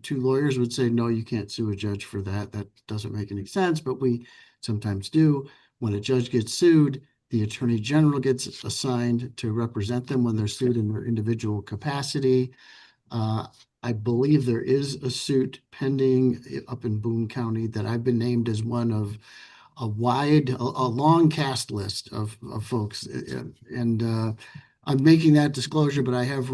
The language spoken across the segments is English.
two lawyers would say, no, you can't sue a judge for that. That doesn't make any sense, but we sometimes do. When a judge gets sued, the attorney general gets assigned to represent them when they're sued in their individual capacity. I believe there is a suit pending up in Boone County that I've been named as one of a long cast list of folks. And I'm making that disclosure, but I have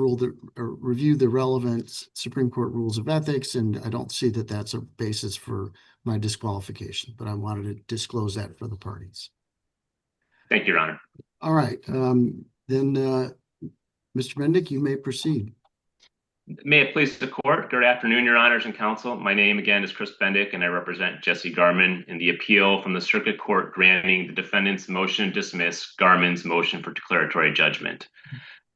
reviewed the relevant Supreme Court rules of ethics, and I don't see that that's a basis for my disqualification, but I wanted to disclose that for the parties. Thank you, Your Honor. All right. Then, Mr. Bendick, you may proceed. May it please the court. Good afternoon, Your Honors and counsel. My name again is Chris Bendick, and I represent Jesse Garmon in the appeal from the circuit court granting the defendant's motion to dismiss Garmon's motion for declaratory judgment.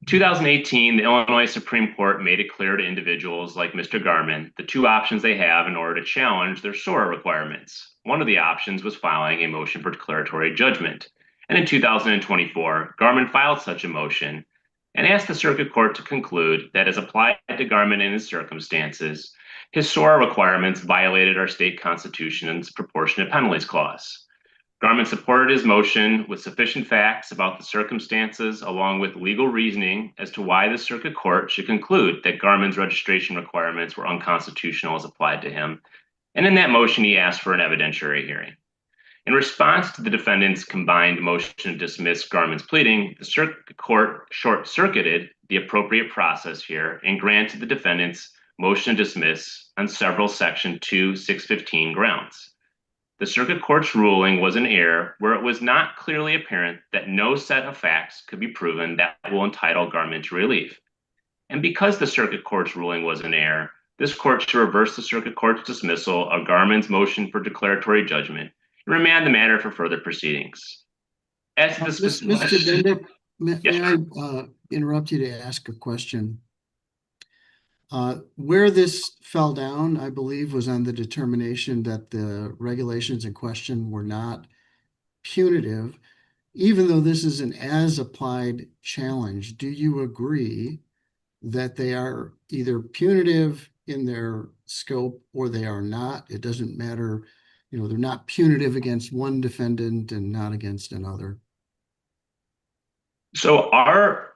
In 2018, the Illinois Supreme Court made it clear to individuals like Mr. Garmon the two options they have in order to challenge their SORA requirements. One of the options was filing a motion for declaratory judgment. And in 2024, Garmon filed such a motion and asked the circuit court to conclude that as applied to Garmon in his circumstances, his SORA requirements violated our state constitution and its proportionate penalties clause. Garmon supported his motion with sufficient facts about the circumstances along with legal reasoning as to why the circuit court should conclude that Garmon's registration requirements were unconstitutional as applied to him. And in that motion, he asked for an evidentiary hearing. In response to the defendant's combined motion to dismiss Garmon's pleading, the circuit court short-circuited the appropriate process here and granted the defendant's motion to dismiss on several Section 2-615 grounds. The circuit court's ruling was an error where it was not clearly apparent that no set of facts could be proven that will entitle Garmon to relief. And because the circuit court's ruling was an error, this court should reverse the circuit court's dismissal of Garmon's motion for declaratory judgment and remand the matter for further proceedings. As to this, Mr. Bendick, yes, may I interrupt you to ask a question? Where this fell down, I believe, was on the determination that the regulations in question were not punitive. Even though this is an as-applied challenge, do you agree that they are either punitive in their scope or they are not? It doesn't matter. They're not punitive against one defendant and not against another. So our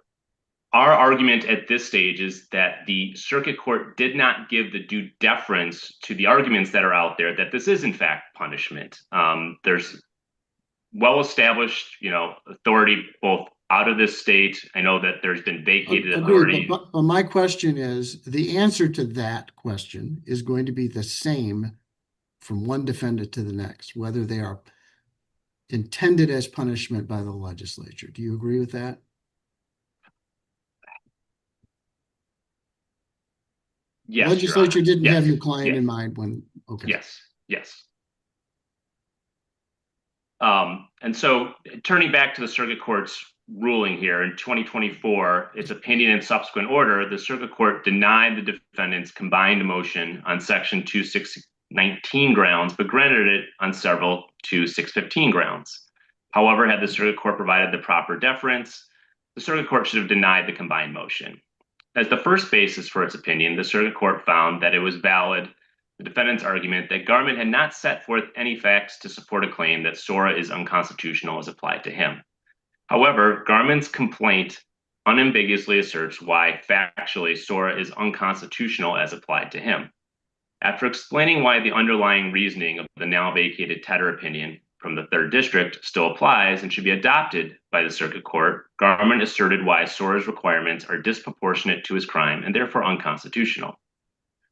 argument at this stage is that the circuit court did not give the due deference to the arguments that are out there that this is in fact punishment. There's well-established, authority both out of this state. I know that there's been vacated authority. But my question is, the answer to that question is going to be the same from one defendant to the next, whether they are intended as punishment by the legislature. Do you agree with that? Yes. The legislature didn't have your client yes. in mind when, okay. Yes. And so turning back to the circuit court's ruling here in 2024, its opinion and subsequent order, the circuit court denied the defendant's combined motion on Section 2-619 grounds, but granted it on several 2-615 grounds. However, had the circuit court provided the proper deference, the circuit court should have denied the combined motion. As the first basis for its opinion, the circuit court found that it was valid, the defendant's argument that Garmon had not set forth any facts to support a claim that SORA is unconstitutional as applied to him. However, Garmon's complaint unambiguously asserts why factually SORA is unconstitutional as applied to him. After explaining why the underlying reasoning of the now vacated Tedder opinion from the 3rd District still applies and should be adopted by the circuit court, Garmon asserted why SORA's requirements are disproportionate to his crime and therefore unconstitutional.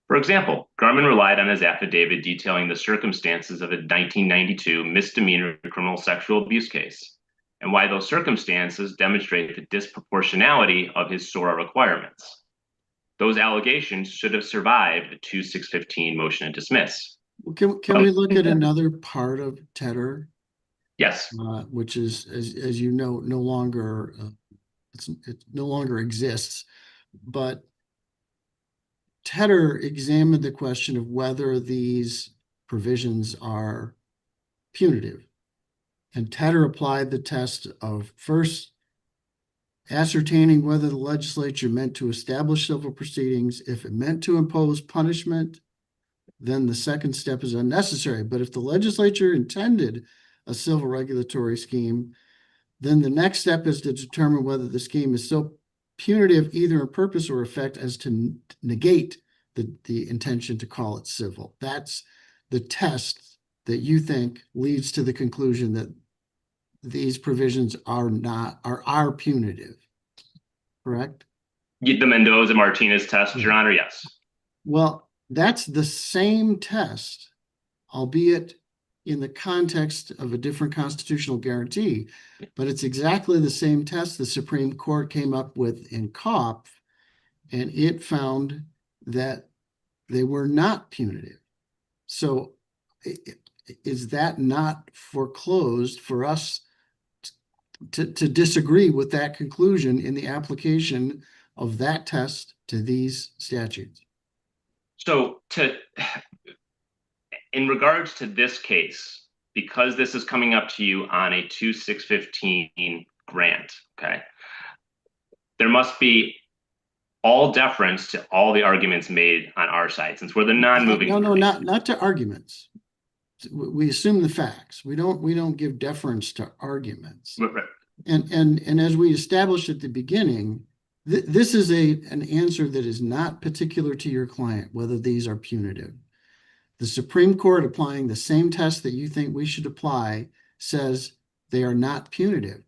For example, Garmon relied on his affidavit detailing the circumstances of a 1992 misdemeanor criminal sexual abuse case, and why those circumstances demonstrate the disproportionality of his SORA requirements. Those allegations should have survived a 2-615 motion to dismiss. Can we look at another part of Tedder? Yes. Which is, as you know, no longer it no longer exists. But Tedder examined the question of whether these provisions are punitive. And Tedder applied the test of first, ascertaining whether the legislature meant to establish civil proceedings. If it meant to impose punishment, then the second step is unnecessary. But if the legislature intended a civil regulatory scheme, then the next step is to determine whether the scheme is so punitive, either in purpose or effect, as to negate the intention to call it civil. That's the test that you think leads to the conclusion that these provisions are punitive, correct? The Mendoza-Martinez test, Your Right. Honor, yes. Well, that's the same test, albeit in the context of a different constitutional guarantee, but it's exactly the same test the Supreme Court came up with in Kopf, and it found that they were not punitive. So is that not foreclosed for us to disagree with that conclusion in the application of that test to these statutes? So in regards to this case, because this is coming up to you on a 2-6-15 grant, okay, there must be all deference to all the arguments made on our side, since we're the non-moving No, party. not to arguments. We assume the facts. We don't give deference to arguments. Right. And as we established at the beginning, this is an answer that is not particular to your client, whether these are punitive. The Supreme Court, applying the same test that you think we should apply, says they are not punitive.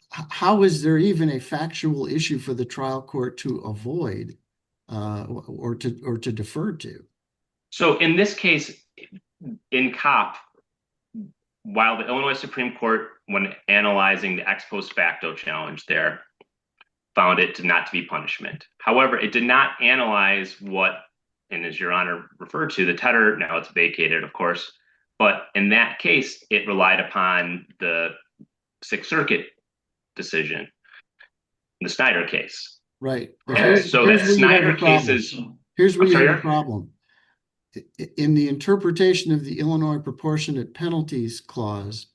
How is there even a factual issue for the trial court to avoid or to defer to? So in this case, in COP, while the Illinois Supreme Court, when analyzing the ex post facto challenge there, found it to not to be punishment. However, it did not analyze what, and as Your Honor referred to, the Tedder, now it's vacated, of course, but in that case, it relied upon the Sixth Circuit decision, the Snyder case. Right. So that Snyder case is... Here's where you have a problem. In the interpretation of the Illinois Proportionate Penalties Clause,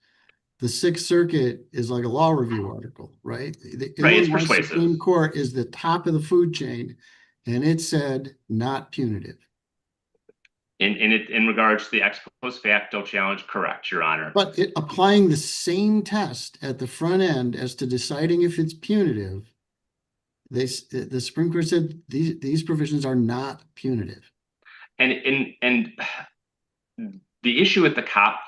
the Sixth Circuit is like a law review article, right? The Illinois Supreme Court is the top of the food chain, and it said not punitive. In regards to the ex post facto challenge, correct, Your Honor. But applying the same test at the front end as to deciding if it's punitive, the Supreme Court said these provisions are not punitive. And the issue with the COP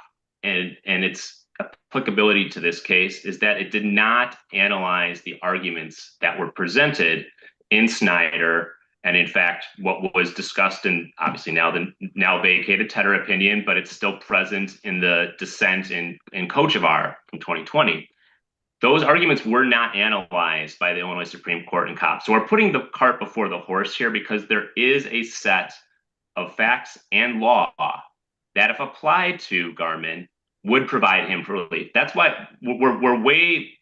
and its applicability to this case is that it did not analyze the arguments that were presented in Snyder, and in fact, what was discussed in obviously now vacated Tedder opinion, but it's still present in the dissent in Kochevar from 2020. Those arguments were not analyzed by the Illinois Supreme Court in COP. So we're putting the cart before the horse here, because there is a set of facts and law that, if applied to Garmon, would provide him for relief. That's why we're way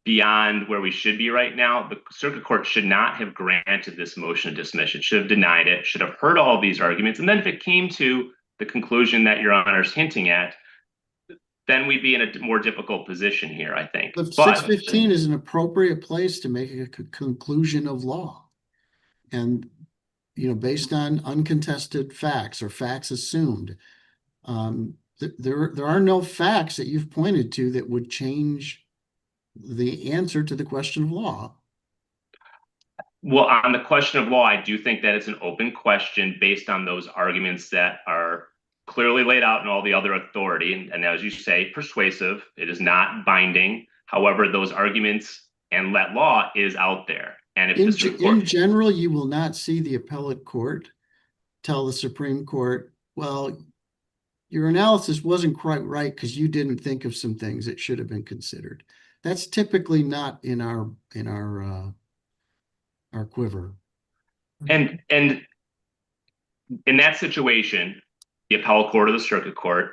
beyond where we should be right now. The circuit court should not have granted this motion to dismiss. It should have denied it, should have heard all of these arguments. And then if it came to the conclusion that Your Honor is hinting at, then we'd be in a more difficult position here, I think. But 615 is an appropriate place to make a conclusion of law. And, based on uncontested facts or facts assumed, there are no facts that you've pointed to that would change the answer to the question of law. Well, on the question of law, I do think that it's an open question based on those arguments that are clearly laid out in all the other authority. And as you say, persuasive. It is not binding. However, those arguments and that law is out there. And if in general, you will not see the appellate court tell the Supreme Court, well, your analysis wasn't quite right because you didn't think of some things that should have been considered. That's typically not in our quiver. And in that situation, the appellate court or the circuit court,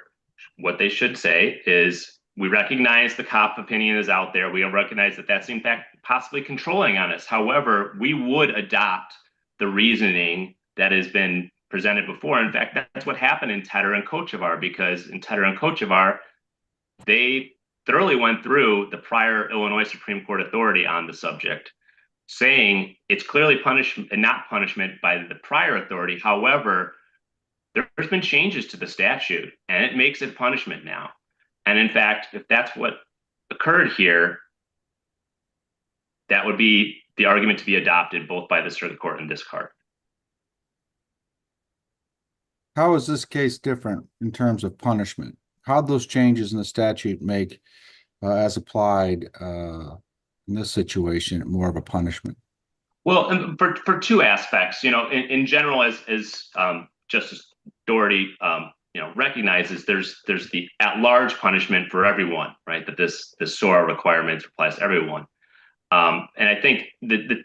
what they should say is, we recognize the COP opinion is out there. We recognize that that's in fact possibly controlling on us. However, we would adopt the reasoning that has been presented before. In fact, that's what happened in Tedder and Kochevar, because in Tedder and Kochevar, they thoroughly went through the prior Illinois Supreme Court authority on the subject, saying it's clearly punishment and not punishment by the prior authority. However, there's been changes to the statute and it makes it punishment now. And in fact, if that's what occurred here, that would be the argument to be adopted both by the circuit court and this court. How is this case different in terms of punishment? How those changes in the statute make, as applied in this situation, more of a punishment? Well, for two aspects, in general, as Justice Doherty, recognizes, there's the at-large punishment for everyone, right? That this SORA requirement applies to everyone. And I think that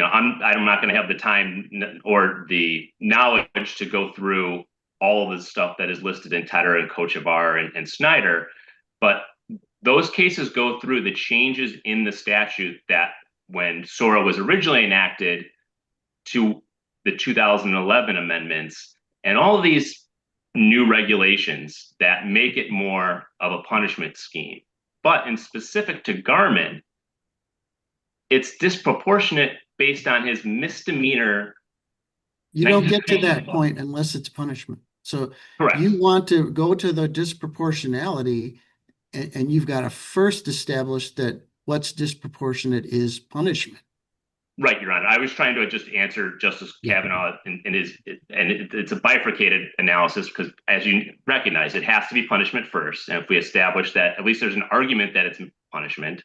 I'm not going to have the time or the knowledge to go through all of the stuff that is listed in Tedder and Kochevar and Snyder, but those cases go through the changes in the statute that when SORA was originally enacted to the 2011 amendments and all of these new regulations that make it more of a punishment scheme. But in specific to Garmon, it's disproportionate based on his misdemeanor. You don't get to that point unless it's punishment. So Correct. You want to go to the disproportionality, and you've got to first establish that what's disproportionate is punishment. Right, Your Honor. I was trying to just answer Justice Kavanaugh it's a bifurcated analysis because, as you recognize, it has to be punishment first. And if we establish that at least there's an argument that it's punishment,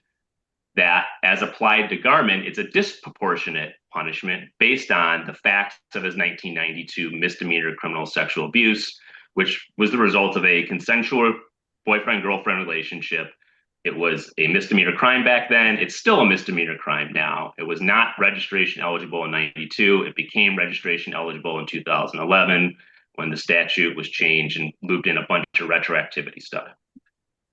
that as applied to Garmon, it's a disproportionate punishment based on the facts of his 1992 misdemeanor criminal sexual abuse, which was the result of a consensual boyfriend-girlfriend relationship. It was a misdemeanor crime back then. It's still a misdemeanor crime now. It was not registration eligible in 92. It became registration eligible in 2011 when the statute was changed and looped in a bunch of retroactivity stuff.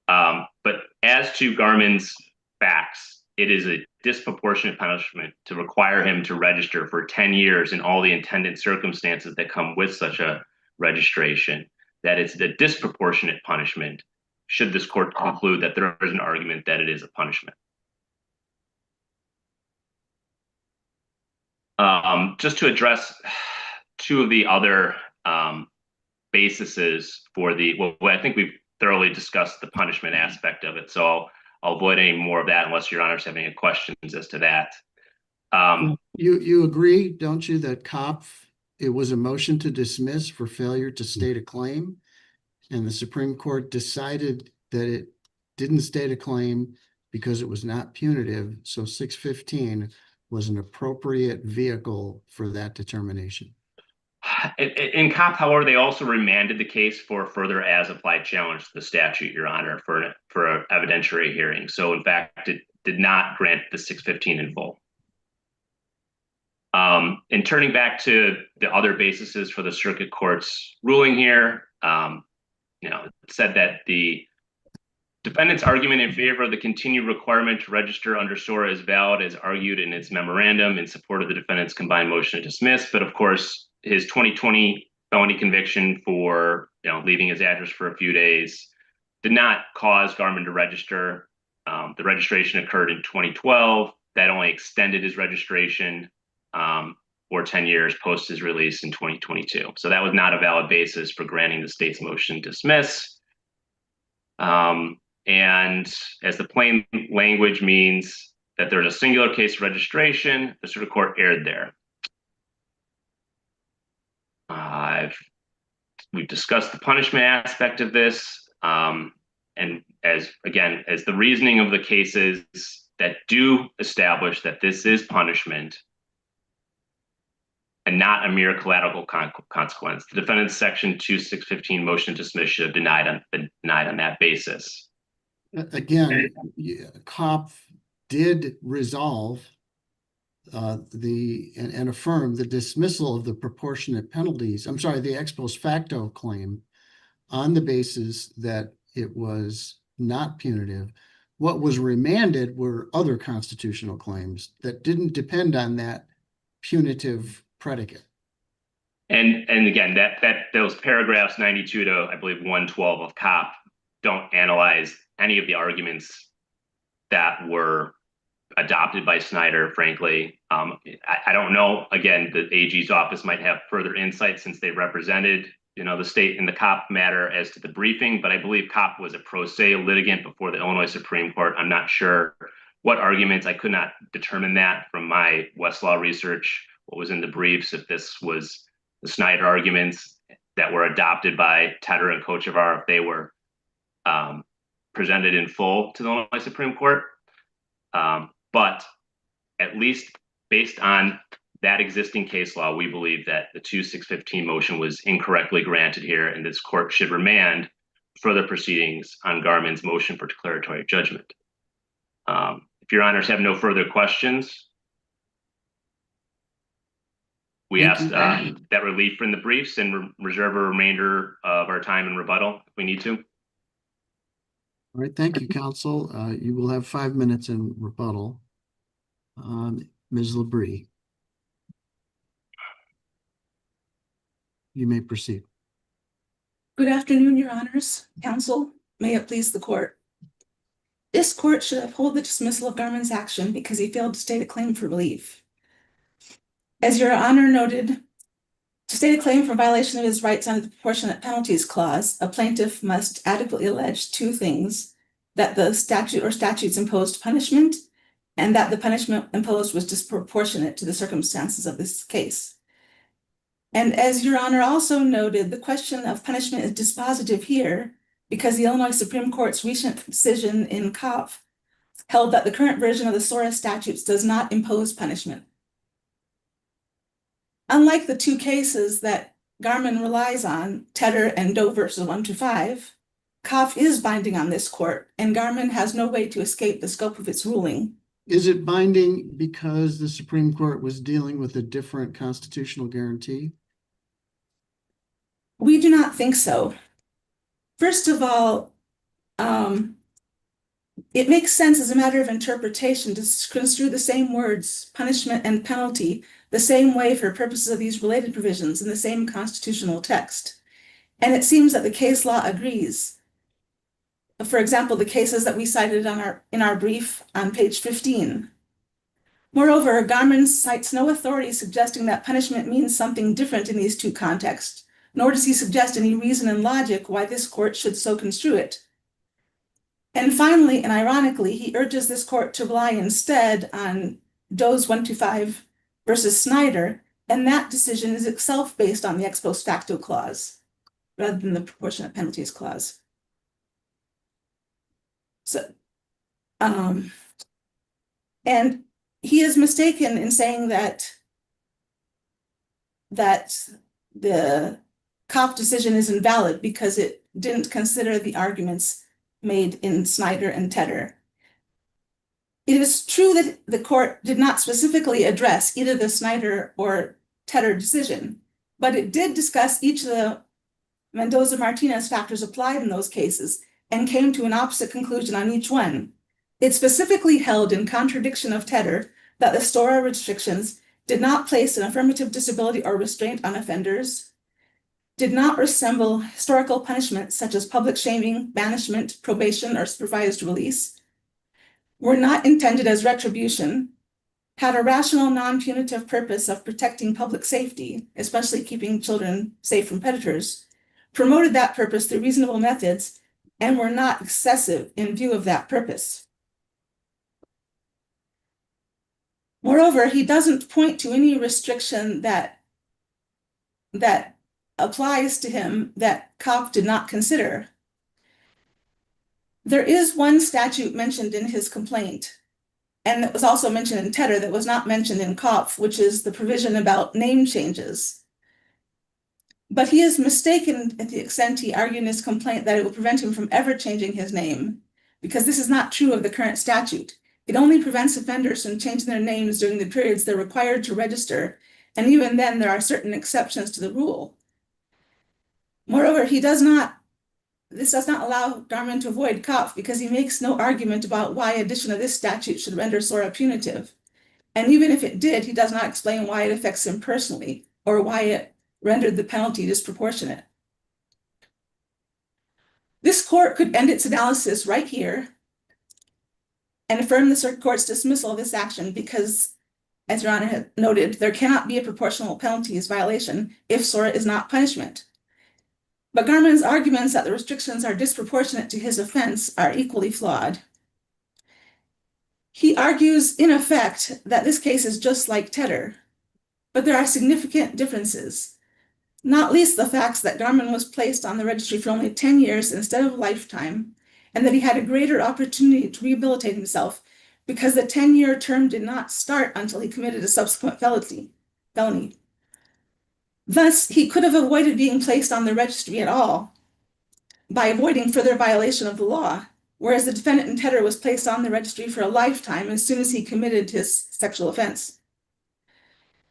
But as to Garmon's facts, it is a disproportionate punishment to require him to register for 10 years in all the intended circumstances that come with such a registration, that it's the disproportionate punishment should this court conclude that there is an argument that it is a punishment. Just to address two of the other bases for I think we've thoroughly discussed the punishment aspect of it, so I'll avoid any more of that unless Your Honors have any questions as to that. You agree, don't you, that it was a motion to dismiss for failure to state a claim? And the Supreme Court decided that it didn't state a claim because it was not punitive. So 615 was an appropriate vehicle for that determination. In COP, however, they also remanded the case for further as-applied challenge to the statute, Your Honor, for an evidentiary hearing. So, in fact, it did not grant the 615 in full. And turning back to the other bases for the circuit court's ruling here, it said that the defendant's argument in favor of the continued requirement to register under SORA is valid as argued in its memorandum in support of the defendant's combined motion to dismiss. But of course, his 2020 felony conviction for leaving his address for a few days did not cause Garmon to register. The registration occurred in 2012. That only extended his registration for 10 years post his release in 2022. So that was not a valid basis for granting the state's motion to dismiss. And as the plain language means that there's a singular case of registration, the circuit court erred there. We've discussed the punishment aspect of this, and as the reasoning of the cases that do establish that this is punishment and not a mere collateral consequence. The defendant's section 2615 motion to dismiss should have denied on that basis. Again, COP did resolve and affirm the dismissal of the proportionate penalties. I'm sorry, the ex post facto claim on the basis that it was not punitive. What was remanded were other constitutional claims that didn't depend on that punitive predicate. And again, that those paragraphs 92 to I believe 112 of COP don't analyze any of the arguments that were adopted by Snyder, frankly. I don't know. Again, the AG's office might have further insight since they represented, the state in the Kopp matter as to the briefing, but I believe Kopp was a pro se litigant before the Illinois Supreme Court. I'm not sure what arguments. I could not determine that from my Westlaw research, what was in the briefs, if this was the Snyder arguments that were adopted by Tedder and Kochevar, if they were presented in full to the Illinois Supreme Court. But at least based on that existing case law, we believe that the 2615 motion was incorrectly granted here, and this court should remand further proceedings on Garmon's motion for declaratory judgment. If your honors have no further questions, we ask that relief from the briefs and reserve a remainder of our time in rebuttal if we need to. All right, thank you, counsel. You will have 5 minutes in rebuttal. Ms. Labrie, you may proceed. Good afternoon, your honors, counsel. May it please the court. This court should uphold the dismissal of Garmon's action because he failed to state a claim for relief. As your honor noted, to state a claim for violation of his rights under the Proportionate Penalties Clause, a plaintiff must adequately allege two things: that the statute or statutes imposed punishment, and that the punishment imposed was disproportionate to the circumstances of this case. And as your honor also noted, the question of punishment is dispositive here because the Illinois Supreme Court's recent decision in Kopp held that the current version of the SORA statutes does not impose punishment. Unlike the two cases that Garmon relies on, Tedder and Doe versus 125, Kopp is binding on this court, and Garmon has no way to escape the scope of its ruling. Is it binding because the Supreme Court was dealing with a different constitutional guarantee? We do not think so. First of all, it makes sense as a matter of interpretation to construe the same words, punishment and penalty, the same way for purposes of these related provisions in the same constitutional text. And it seems that the case law agrees. For example, the cases that we cited in our brief on page 15. Moreover, Garmon cites no authority suggesting that punishment means something different in these two contexts, nor does he suggest any reason and logic why this court should so construe it. And finally, and ironically, he urges this court to rely instead on Doe's 125 versus Snyder, and that decision is itself based on the ex post facto clause rather than the proportionate penalties clause. So, and he is mistaken in saying that the Kopp decision is invalid because it didn't consider the arguments made in Snyder and Tedder. It is true that the court did not specifically address either the Snyder or Tedder decision, but it did discuss each of the Mendoza-Martinez factors applied in those cases and came to an opposite conclusion on each one. It specifically held, in contradiction of Tedder, that the SORA restrictions did not place an affirmative disability or restraint on offenders, did not resemble historical punishments such as public shaming, banishment, probation, or supervised release, were not intended as retribution, had a rational, non-punitive purpose of protecting public safety, especially keeping children safe from predators, promoted that purpose through reasonable methods, and were not excessive in view of that purpose. Moreover, he doesn't point to any restriction that applies to him that Kopp did not consider. There is one statute mentioned in his complaint, and that was also mentioned in Tedder that was not mentioned in Kopp, which is the provision about name changes. But he is mistaken at the extent he argued in his complaint that it will prevent him from ever changing his name, because this is not true of the current statute. It only prevents offenders from changing their names during the periods they're required to register, and even then there are certain exceptions to the rule. Moreover, this does not allow Garmon to avoid Kopp because he makes no argument about why addition of this statute should render SORA punitive. And even if it did, he does not explain why it affects him personally or why it rendered the penalty disproportionate. This court could end its analysis right here and affirm the circuit court's dismissal of this action because, as Your Honor had noted, there cannot be a proportional penalties violation if SORA is not punishment. But Garmon's arguments that the restrictions are disproportionate to his offense are equally flawed. He argues, in effect, that this case is just like Tedder, but there are significant differences, not least the facts that Garmon was placed on the registry for only 10 years instead of a lifetime, and that he had a greater opportunity to rehabilitate himself because the 10-year term did not start until he committed a subsequent felony. Thus, he could have avoided being placed on the registry at all by avoiding further violation of the law, whereas the defendant in Tedder was placed on the registry for a lifetime as soon as he committed his sexual offense.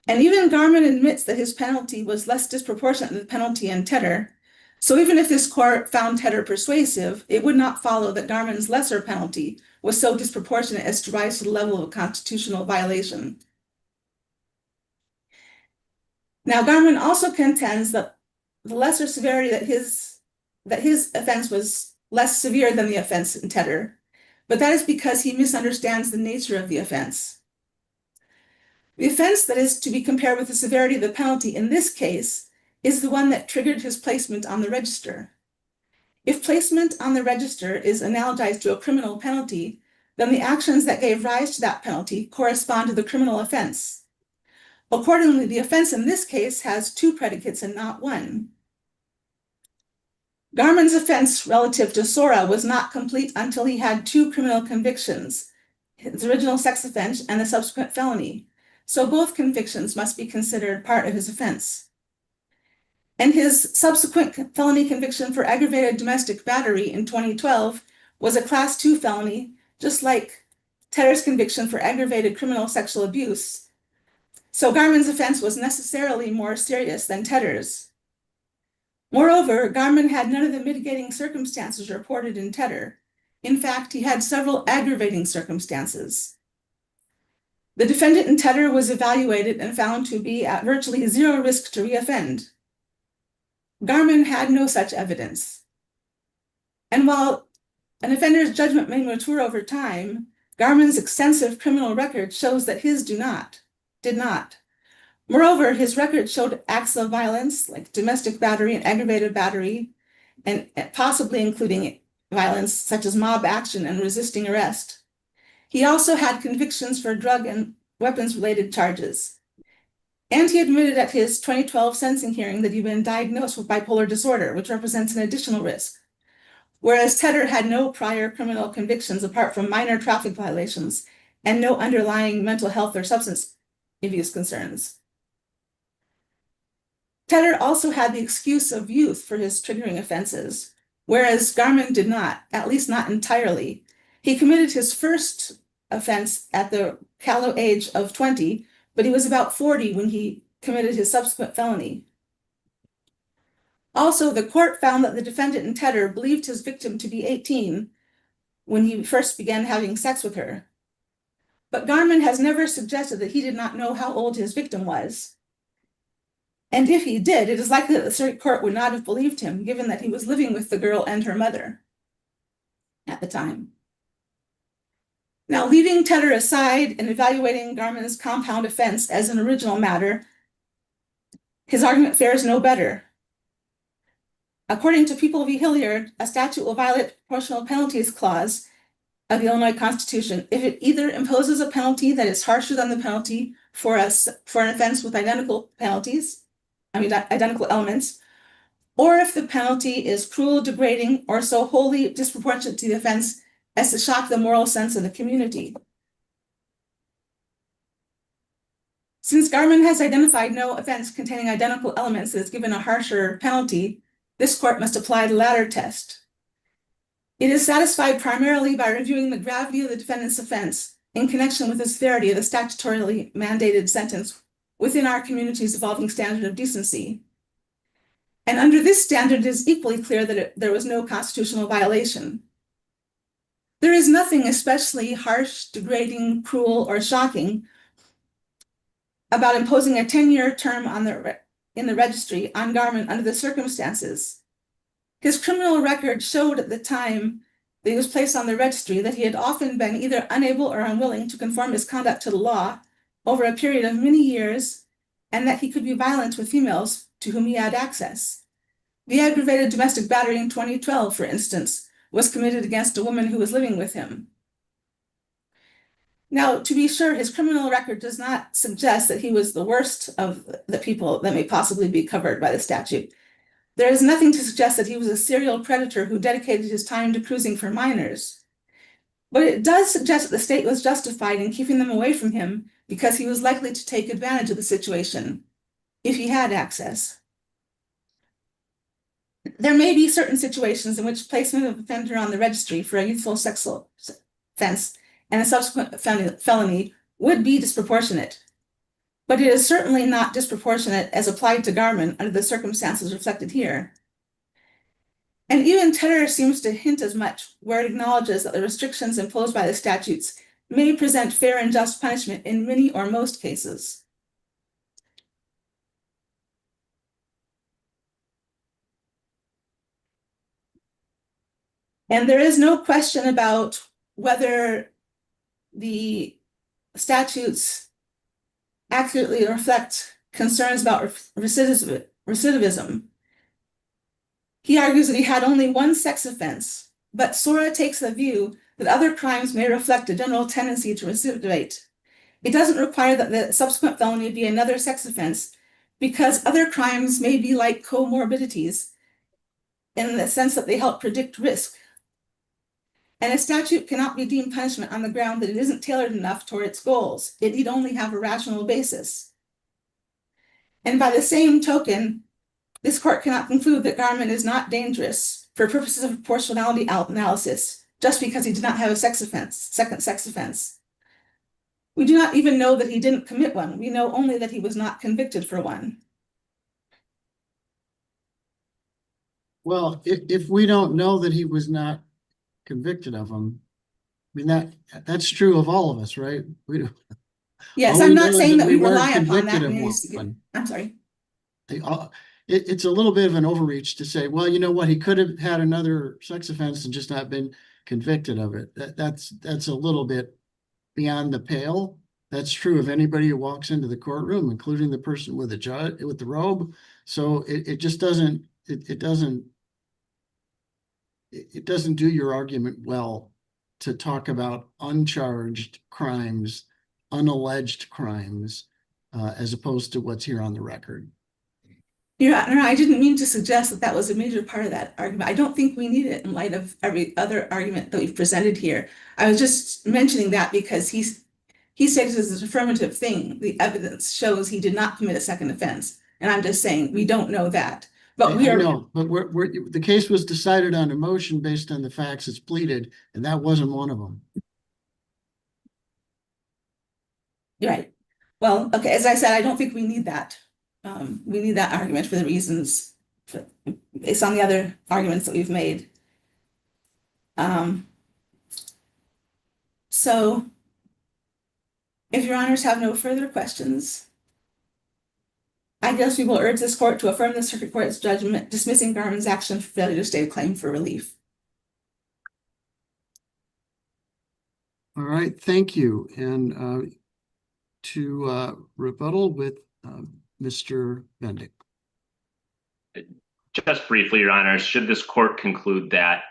And even Garmon admits that his penalty was less disproportionate than the penalty in Tedder. So even if this court found Tedder persuasive, it would not follow that Garmon's lesser penalty was so disproportionate as to rise to the level of a constitutional violation. Now, Garmon also contends that the lesser severity that his offense was less severe than the offense in Tedder, but that is because he misunderstands the nature of the offense. The offense that is to be compared with the severity of the penalty in this case is the one that triggered his placement on the register. If placement on the register is analogized to a criminal penalty, then the actions that gave rise to that penalty correspond to the criminal offense. Accordingly, the offense in this case has two predicates and not one. Garmon's offense relative to SORA was not complete until he had two criminal convictions, his original sex offense and the subsequent felony. So both convictions must be considered part of his offense. And his subsequent felony conviction for aggravated domestic battery in 2012 was a Class 2 felony, just like Tedder's conviction for aggravated criminal sexual abuse. So Garmon's offense was necessarily more serious than Tedder's. Moreover, Garmon had none of the mitigating circumstances reported in Tedder. In fact, he had several aggravating circumstances. The defendant in Tedder was evaluated and found to be at virtually zero risk to reoffend. Garmon had no such evidence. And while an offender's judgment may mature over time, Garmon's extensive criminal record shows that his did not. Moreover, his record showed acts of violence like domestic battery and aggravated battery, and possibly including violence such as mob action and resisting arrest. He also had convictions for drug and weapons-related charges. And he admitted at his 2012 sentencing hearing that he'd been diagnosed with bipolar disorder, which represents an additional risk. Whereas Tedder had no prior criminal convictions apart from minor traffic violations and no underlying mental health or substance abuse concerns. Tedder also had the excuse of youth for his triggering offenses, whereas Garmon did not, at least not entirely. He committed his first offense at the callow age of 20, but he was about 40 when he committed his subsequent felony. Also, the court found that the defendant in Tedder believed his victim to be 18 when he first began having sex with her. But Garmon has never suggested that he did not know how old his victim was. And if he did, it is likely that the circuit court would not have believed him, given that he was living with the girl and her mother at the time. Now, leaving Tedder aside and evaluating Garmon's compound offense as an original matter, his argument fares no better. According to People v. Hilliard, a statute will violate the proportional penalties clause of the Illinois Constitution if it either imposes a penalty that is harsher than the penalty for an offense with identical elements, or if the penalty is cruel, degrading, or so wholly disproportionate to the offense as to shock the moral sense of the community. Since Garmon has identified no offense containing identical elements that is given a harsher penalty, this court must apply the latter test. It is satisfied primarily by reviewing the gravity of the defendant's offense in connection with the severity of the statutorily mandated sentence within our community's evolving standard of decency. And under this standard, it is equally clear that there was no constitutional violation. There is nothing especially harsh, degrading, cruel, or shocking about imposing a 10-year term in the registry on Garmon under the circumstances. His criminal record showed at the time that he was placed on the registry that he had often been either unable or unwilling to conform his conduct to the law over a period of many years, and that he could be violent with females to whom he had access. The aggravated domestic battery in 2012, for instance, was committed against a woman who was living with him. Now, to be sure, his criminal record does not suggest that he was the worst of the people that may possibly be covered by the statute. There is nothing to suggest that he was a serial predator who dedicated his time to cruising for minors. But it does suggest that the state was justified in keeping them away from him because he was likely to take advantage of the situation if he had access. There may be certain situations in which placement of an offender on the registry for a youthful sexual offense and a subsequent felony would be disproportionate. But it is certainly not disproportionate as applied to Garmon under the circumstances reflected here. And even Tedder seems to hint as much, where it acknowledges that the restrictions imposed by the statutes may present fair and just punishment in many or most cases. And there is no question about whether the statutes accurately reflect concerns about recidivism. He argues that he had only one sex offense, but Sora takes the view that other crimes may reflect a general tendency to recidivate. It doesn't require that the subsequent felony be another sex offense, because other crimes may be like comorbidities in the sense that they help predict risk. And a statute cannot be deemed punishment on the ground that it isn't tailored enough toward its goals. It need only have a rational basis. And by the same token, this court cannot conclude that Garmon is not dangerous for purposes of proportionality analysis just because he did not have a second sex offense. We do not even know that he didn't commit one. We know only that he was not convicted for one. Well, if we don't know that he was not convicted of them, I mean, that's true of all of us, right? Yes, all I'm we not know is saying that we weren't rely upon convicted that. of one. I'm sorry. It's a little bit of an overreach to say, well, you know what, he could have had another sex offense and just not been convicted of it. That's a little bit beyond the pale. That's true of anybody who walks into the courtroom, including the person with the judge with the robe. So it just doesn't it doesn't do your argument well to talk about uncharged crimes, unalleged crimes, as opposed to what's here on the record. Your Honor, I didn't mean to suggest that that was a major part of that argument. I don't think we need it in light of every other argument that we've presented here. I was just mentioning that because he said it as an affirmative thing. The evidence shows he did not commit a second offense. And I'm just saying we don't know that. But I know, but the case was decided on emotion based on the facts it's pleaded, and that wasn't one of them. You're right. Well, okay, as I said, I don't think we need that. We need that argument for the reasons based on the other arguments that we've made. So if your honors have no further questions, I guess we will urge this court to affirm the circuit court's judgment dismissing Garmon's action for failure to state a claim for relief. All right, thank you. And to rebuttal with Mr. Bendick. Just briefly, Your Honor, should this court conclude that,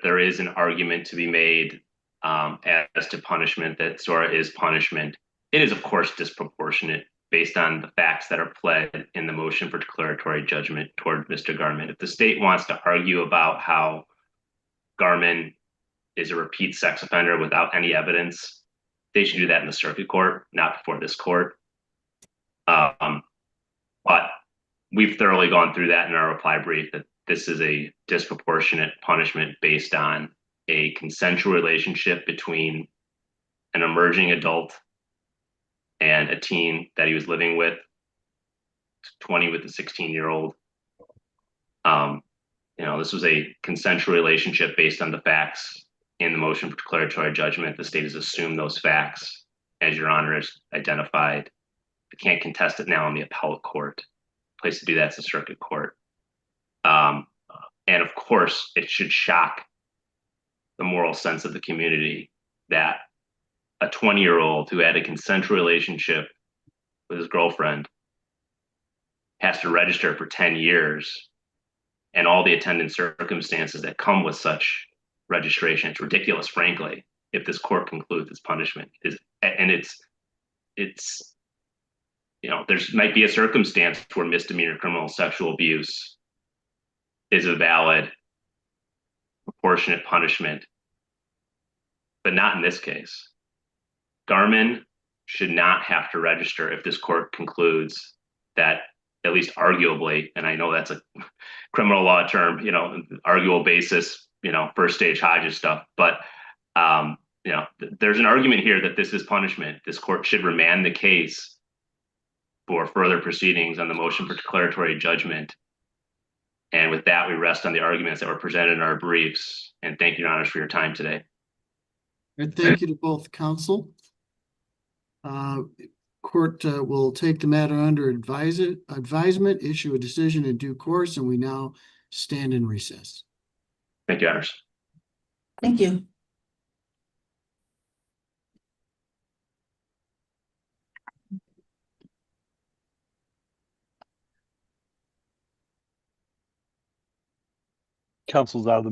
there is an argument to be made as to punishment, that Sora is punishment, it is, of course, disproportionate based on the facts that are pled in the motion for declaratory judgment toward Mr. Garmon. If the state wants to argue about how Garmon is a repeat sex offender without any evidence, they should do that in the circuit court, not before this court. But we've thoroughly gone through that in our reply brief, that this is a disproportionate punishment based on a consensual relationship between an emerging adult and a teen that he was living with, 20 with a 16-year-old. This was a consensual relationship based on the facts in the motion for declaratory judgment. The state has assumed those facts, as Your Honor has identified. I can't contest it now in the appellate court. The place to do that is the circuit court. And And of course, it should shock the moral sense of the community that a 20-year-old who had a consensual relationship with his girlfriend has to register for 10 years and all the attendant circumstances that come with such registration. It's ridiculous, frankly, if this court concludes its punishment is, and it's, there's might be a circumstance where misdemeanor criminal sexual abuse is a valid, proportionate punishment, but not in this case. Garmon should not have to register if this court concludes that, at least arguably, and I know that's a criminal law term, arguable basis, first stage Hodges stuff, but there's an argument here that this is punishment. This court should remand the case for further proceedings on the motion for declaratory judgment. And with that, we rest on the arguments that were presented in our briefs. And thank you, Your Honors, for your time today. And thank you to both counsel. Court will take the matter under advisement, issue a decision in due course, and we now stand in recess. Thank you, Your Honors. Thank you. Council's out of the